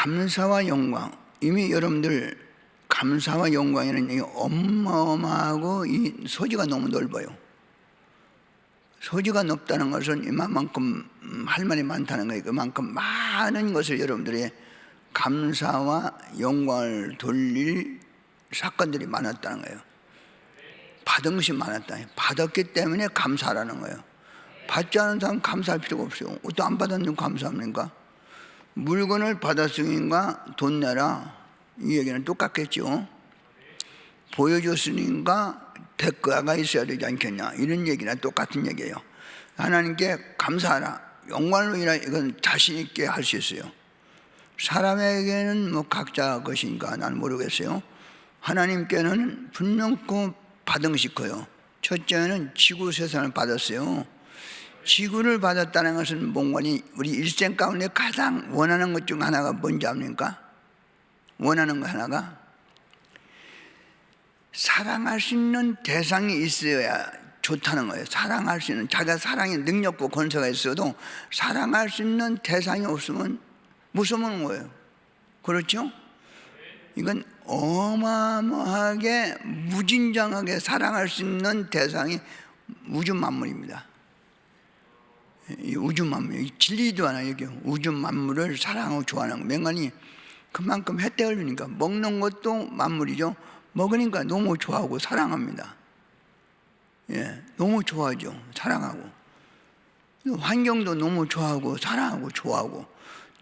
감사와 영광, 이미 여러분들 감사와 영광에는 이 어마어마하고 이 소지가 너무 넓어요. 소지가 높다는 것은 이만큼 할 말이 많다는 거예요. 그만큼 많은 것을 여러분들이 감사와 영광을 돌릴 사건들이 많았다는 거예요. 받은 것이 많았다. 받았기 때문에 감사하라는 거예요. 받지 않은 사람은 감사할 필요가 없어요. 또 안 받았는데 감사합니까? 물건을 받았으니까 돈 내라, 이 얘기는 똑같겠죠. 보여줬으니까 대가가 있어야 되지 않겠냐, 이런 얘기나 똑같은 얘기예요. 하나님께 감사하라, 영광을 위하라, 이건 자신 있게 할 수 있어요. 사람에게는 뭐 각자 것이니까 나는 모르겠어요. 하나님께는 분명코 받은 것이 커요. 첫째는 지구 세상을 받았어요. 지구를 받았다는 것은 뭔가니 우리 일생 가운데 가장 원하는 것 중 하나가 뭔지 압니까? 원하는 것 하나가 사랑할 수 있는 대상이 있어야 좋다는 거예요. 사랑할 수 있는, 자기가 사랑의 능력과 권세가 있어도 사랑할 수 있는 대상이 없으면 무서운 거예요. 그렇죠? 이건 어마어마하게 무진장하게 사랑할 수 있는 대상이 우주 만물입니다. 이 우주 만물, 진리도 않아요. 이게 우주 만물을 사랑하고 좋아하는 거. 맹간이 그만큼 혜택을 주니까 먹는 것도 만물이죠. 먹으니까 너무 좋아하고 사랑합니다. 예, 너무 좋아하죠. 사랑하고. 환경도 너무 좋아하고 사랑하고 좋아하고,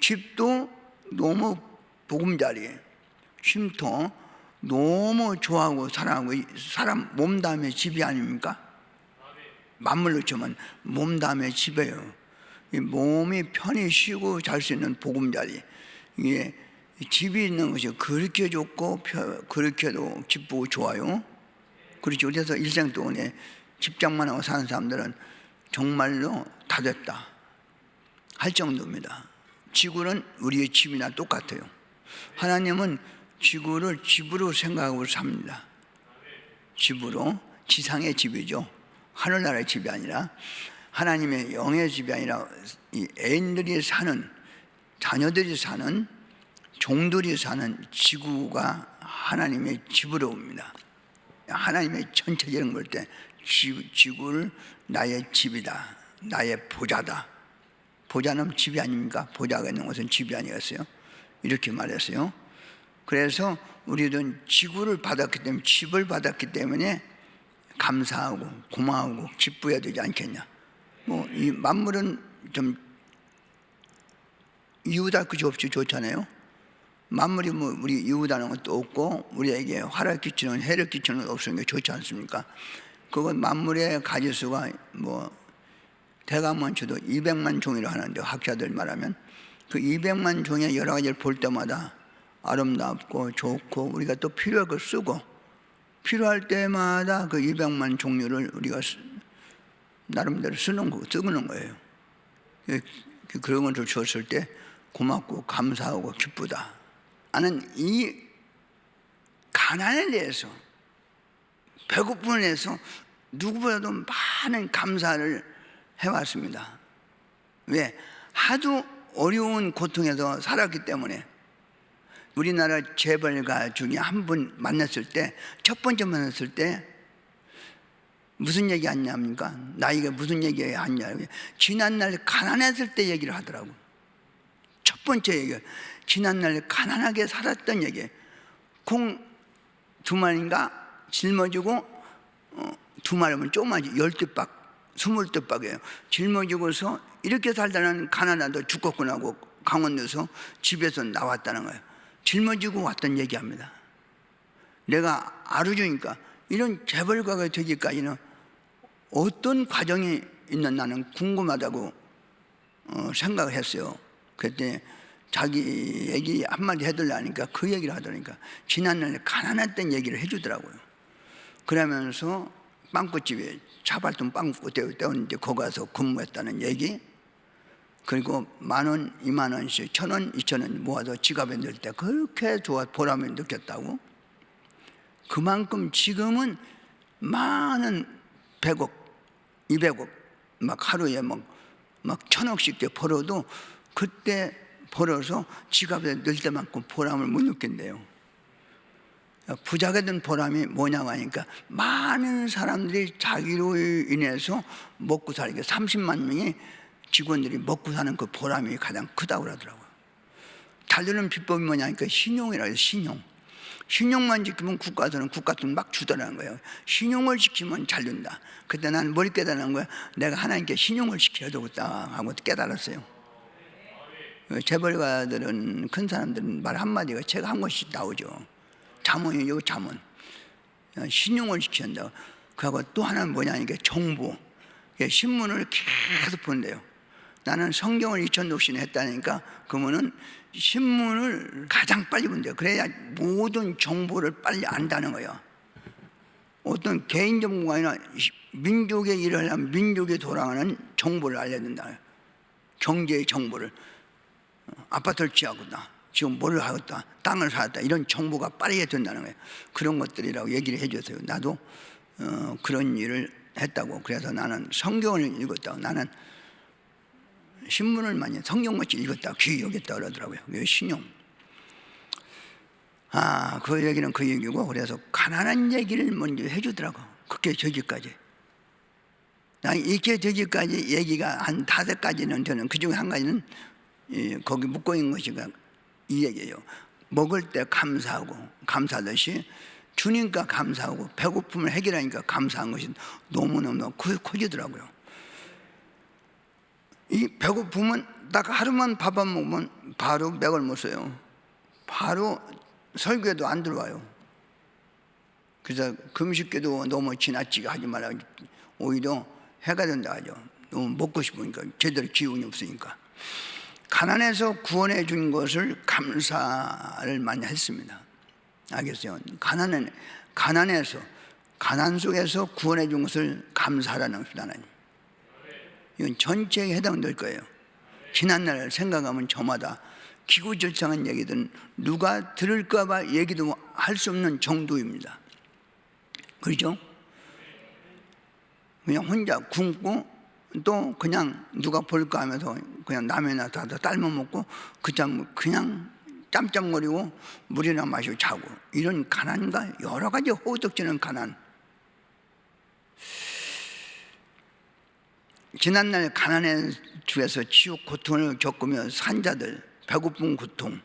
집도 너무 보금자리, 쉼터 너무 좋아하고 사랑하고. 사람 몸 다음에 집이 아닙니까? 만물로 치면 몸 다음에 집이에요. 이 몸이 편히 쉬고 잘 수 있는 보금자리, 이게 집이 있는 것이 그렇게 좋고 그렇게도 기쁘고 좋아요. 그렇죠. 그래서 일생 동안에 집장만 하고 사는 사람들은 정말로 다 됐다 할 정도입니다. 지구는 우리의 집이나 똑같아요. 하나님은 지구를 집으로 생각하고 삽니다. 집으로, 지상의 집이죠. 하늘나라의 집이 아니라, 하나님의 영의 집이 아니라 이 애인들이 사는, 자녀들이 사는, 종들이 사는 지구가 하나님의 집으로 옵니다. 하나님의 전체적인 볼 때 지구를 나의 집이다, 나의 보좌다. 보좌는 집이 아닙니까? 보좌가 있는 것은 집이 아니겠어요? 이렇게 말했어요. 그래서 우리는 지구를 받았기 때문에, 집을 받았기 때문에 감사하고 고마워하고 기뻐야 되지 않겠냐. 뭐 이 만물은 좀 이웃할 것이 없이 좋잖아요. 만물이 뭐 우리 이웃하는 것도 없고 우리에게 화를 끼치는, 해를 끼치는 것 없으니까 좋지 않습니까? 그건 만물의 가지수가 뭐 대가만 쳐도 200만 종이라 하는데, 학자들 말하면 그 200만 종의 여러 가지를 볼 때마다 아름답고 좋고 우리가 또 필요할 걸 쓰고, 필요할 때마다 그 200만 종류를 우리가 나름대로 쓰는 거예요. 그런 것을 줬을 때 고맙고 감사하고 기쁘다. 나는 이 가난에 대해서, 배고픔에 대해서 누구보다도 많은 감사를 해왔습니다. 왜? 하도 어려운 고통에서 살았기 때문에. 우리나라 재벌가 중에 한 분 만났을 때, 첫 번째 만났을 때 무슨 얘기 하냐니까, 나이가 무슨 얘기 하냐, 지난날 가난했을 때 얘기를 하더라고. 첫 번째 얘기, 지난날 가난하게 살았던 얘기. 콩 2마리인가 짊어지고, 2마리면 조그마하지, 10둣박 20둣박이에요. 짊어지고서 이렇게 살다는 가난하다 죽겠구나 하고 강원도에서 집에서 나왔다는 거예요. 짊어지고 왔던 얘기합니다. 내가 알아주니까 이런 재벌가가 되기까지는 어떤 과정이 있는, 나는 궁금하다고 생각을 했어요. 그랬더니 자기 얘기 한마디 해달라니까 그 얘기를 하더니까 지난날에 가난했던 얘기를 해주더라고요. 그러면서 빵꾸집에 차발통 빵꾸 때우는데 거기 가서 근무했다는 얘기, 그리고 10,000원, 20,000원씩, 1,000원, 2,000원 모아서 지갑에 넣을 때 그렇게 좋아, 보람을 느꼈다고. 그만큼 지금은 많은 100억, 200억 막 하루에 막 1,000억씩 벌어도 그때 벌어서 지갑에 넣을 때만큼 보람을 못 느낀대요. 부자가 된 보람이 뭐냐고 하니까 많은 사람들이 자기로 인해서 먹고 살게 30만 명의 직원들이 먹고 사는 그 보람이 가장 크다고 그러더라고요. 잘 되는 비법이 뭐냐니까 신용이라고 해요. 신용만 지키면 국가에서는 국가돈 막 주더라는 거예요. 신용을 지키면 잘 된다. 그때 난 뭘 깨달은 거야? 내가 하나님께 신용을 지켜야 되겠다 하고 깨달았어요. 재벌가들은, 큰 사람들은 말 한마디가 책 한 권씩 나오죠. 자문이요, 자문. 신용을 지켜야 한다. 그리고 또 하나는 뭐냐니까 정보. 신문을 계속 본대요. 나는 성경을 2000독씩 했다니까 그러면은 신문을 가장 빨리 본대요. 그래야 모든 정보를 빨리 안다는 거예요. 어떤 개인 정보가 아니라 민족의 일을 하려면 민족에 돌아가는 정보를 알려야 된다. 경제의 정보를. 아파트를 지하겠다, 지금 뭘 하겠다, 땅을 사왔다, 이런 정보가 빠르게 된다는 거예요. 그런 것들이라고 얘기를 해줬어요. 나도 그런 일을 했다고. 그래서 나는 성경을 읽었다고. 나는 신문을 많이 성경같이 읽었다고, 귀히 여겼다고 그러더라고요. 신용. 그 얘기는 그 얘기고, 그래서 가난한 얘기를 먼저 해주더라고. 그게 저기까지. 난 이렇게 저기까지 얘기가 한 5가지는 되는, 그 중에 한 가지는 거기 묻고 있는 것이 이 얘기예요. 먹을 때 감사하고, 감사하듯이 주니까 감사하고, 배고픔을 해결하니까 감사한 것이 너무너무 커지더라고요. 이 배고픔은 딱 하루만 밥 안 먹으면 바로 맥을 못 써요. 바로 설교에도 안 들어와요. 그래서 금식기도 너무 지나치게 하지 말라고, 오히려 해가 된다 하죠. 너무 먹고 싶으니까, 제대로 기운이 없으니까. 가난해서 구원해 준 것을 감사를 많이 했습니다. 알겠어요? 가난해서, 가난 속에서 구원해 준 것을 감사하라는 것입니다. 하나님. 이건 전체에 해당될 거예요. 지난날 생각하면 저마다 기구절창한 얘기든 누가 들을까봐 얘기도 할 수 없는 정도입니다. 그렇죠? 그냥 혼자 굶고 또 그냥 누가 볼까 하면서 그냥 라면이나 다 삶아 먹고 그냥 짬짬거리고 물이나 마시고 자고, 이런 가난과 여러 가지 허우적지는 가난. 지난날 가난의 주에서 지옥 고통을 겪으며 산 자들, 배고픈 고통,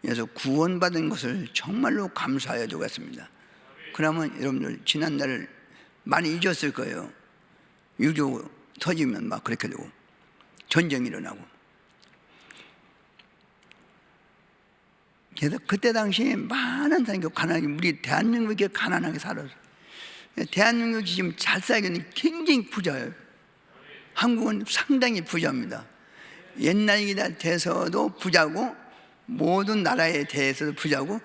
그래서 구원받은 것을 정말로 감사해야 되겠습니다. 그러면 여러분들 지난날을 많이 잊었을 거예요. 6.25 터지면 막 그렇게 되고 전쟁이 일어나고. 그래서 그때 당시에 많은 사람이 가난하게, 우리 대한민국이 가난하게 살았어요. 대한민국이 지금 잘 살기는 굉장히 부자예요. 한국은 상당히 부자입니다. 옛날이다 돼서도 부자고, 모든 나라에 대해서도 부자고,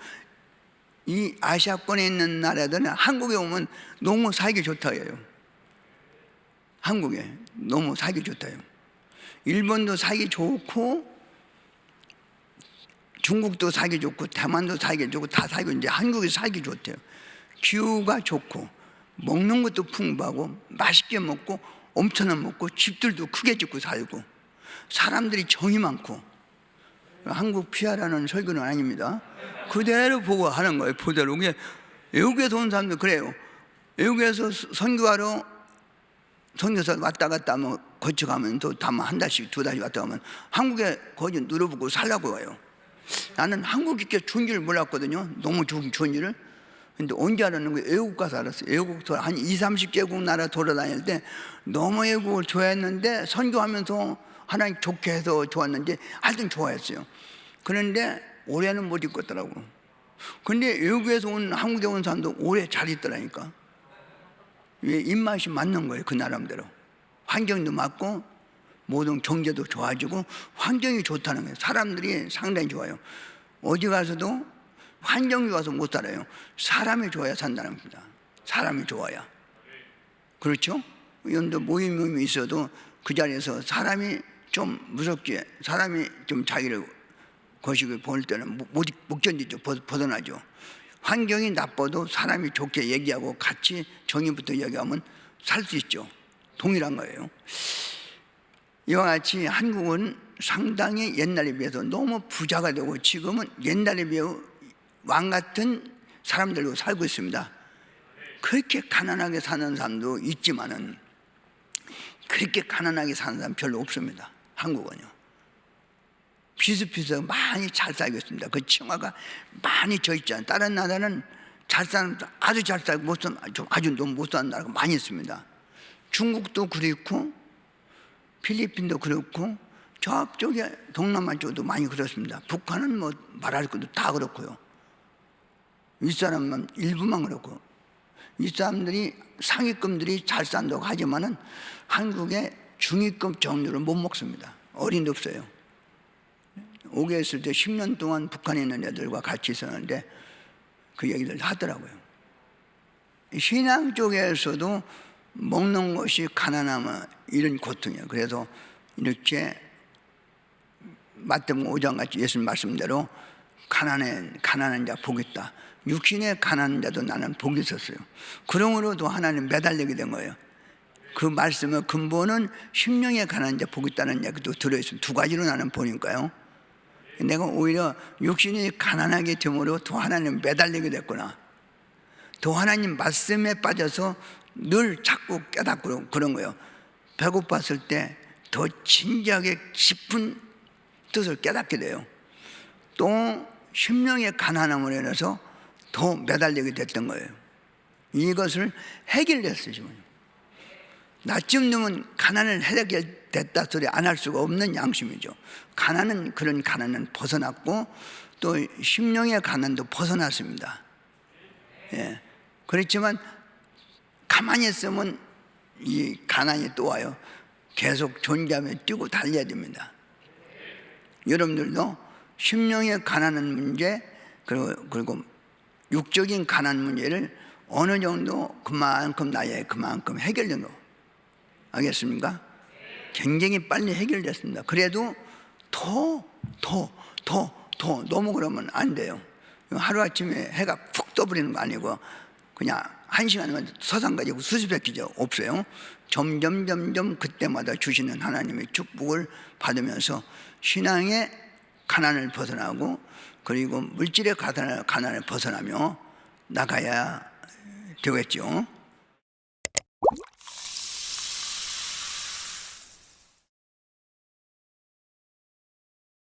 이 아시아권에 있는 나라들은 한국에 오면 너무 살기 좋다 해요. 한국에 너무 살기 좋다 해요. 일본도 살기 좋고, 중국도 살기 좋고, 대만도 살기 좋고, 다 살고, 이제 한국이 살기 좋대요. 기후가 좋고, 먹는 것도 풍부하고, 맛있게 먹고, 엄청나게 먹고, 집들도 크게 짓고 살고, 사람들이 정이 많고. 한국 피하라는 설교는 아닙니다. 그대로 보고 하는 거예요. 그대로. 외국에서 온 사람들 그래요. 외국에서 선교하러 선교사 왔다 갔다 하면 거쳐가면 또 다만 한 달씩 2달씩 왔다 가면 한국에 거기 누려보고 살라고 해요. 나는 한국이 이렇게 좋은 줄 몰랐거든요. 너무 좋은 줄을. 근데 언제 알았는 거예요? 외국 가서 알았어요. 외국 한 20-30개국 나라 돌아다닐 때 너무 외국을 좋아했는데, 선교하면서 하나님 좋게 해서 좋았는지 하여튼 좋아했어요. 그런데 올해는 못 있겠더라고. 근데 외국에서 온, 한국에 온 사람도 오래 잘 있더라니까. 입맛이 맞는 거예요. 그 나름대로 환경도 맞고, 모든 경제도 좋아지고, 환경이 좋다는 거예요. 사람들이 상당히 좋아요. 어디 가서도 환경이 좋아서 못 살아요. 사람이 좋아야 산다는 겁니다. 사람이 좋아야. 그렇죠? 연도 모임이 있어도 그 자리에서 사람이 좀 무섭게, 사람이 좀 자기를 거시기 볼 때는 못 견디죠. 벗어나죠. 환경이 나빠도 사람이 좋게 얘기하고 같이 정의부터 얘기하면 살 수 있죠. 동일한 거예요. 이와 같이 한국은 상당히 옛날에 비해서 너무 부자가 되고 지금은 옛날에 비해 왕 같은 사람들로 살고 있습니다. 그렇게 가난하게 사는 사람도 있지만은 그렇게 가난하게 사는 사람 별로 없습니다. 한국은요. 비슷비슷하게 많이 잘 살고 있습니다. 그 층화가 많이 져 있잖아요. 다른 나라는 잘 사는, 아주 잘 살고 못 사는, 아주 너무 못 사는 나라가 많이 있습니다. 중국도 그렇고 필리핀도 그렇고 저쪽에 동남아 쪽도 많이 그렇습니다. 북한은 뭐 말할 것도 다 그렇고요. 윗사람만 일부만 그렇고, 이 사람들이 상위급들이 잘 산다고 하지만은 한국의 중위급 정류를 못 먹습니다. 어린도 없어요. 오게 했을 때 10년 동안 북한에 있는 애들과 같이 있었는데 그 얘기를 하더라고요. 신앙 쪽에서도 먹는 것이 가난하면 이런 고통이에요. 그래서 이렇게 마태복음 5장 같이 예수님 말씀대로 가난한 자 복이 있다. 육신의 가난한 자도 나는 복이 있었어요. 그러므로도 하나님 매달리게 된 거예요. 그 말씀의 근본은 심령의 가난한 자 복이 있다는 얘기도 들어있어요. 두 가지로 나는 보니까요. 내가 오히려 육신이 가난하게 됨으로 더 하나님 매달리게 됐구나. 더 하나님 말씀에 빠져서 늘 자꾸 깨닫고 그런 거예요. 배고팠을 때 더 진지하게 깊은 뜻을 깨닫게 돼요. 또 심령의 가난함으로 인해서 더 매달리게 됐던 거예요. 이것을 해결했어요. 지금 나쯤 되면 가난을 해결됐다 소리 안 할 수가 없는 양심이죠. 가난은, 그런 가난은 벗어났고 또 심령의 가난도 벗어났습니다. 예. 그렇지만 가만히 있으면 이 가난이 또 와요. 계속 존재하며 뛰고 달려야 됩니다. 여러분들도 심령의 가난한 문제, 그리고 육적인 가난 문제를 어느 정도 그만큼 나야 그만큼 해결된 거 알겠습니까? 굉장히 빨리 해결됐습니다. 그래도 더 너무 그러면 안 돼요. 하루아침에 해가 푹 떠버리는 거 아니고 그냥 1시간이면 서산까지 수십 바퀴죠. 없어요. 점점 그때마다 주시는 하나님의 축복을 받으면서 신앙의 가난을 벗어나고 그리고 물질의 가난을 벗어나며 나가야 되겠죠.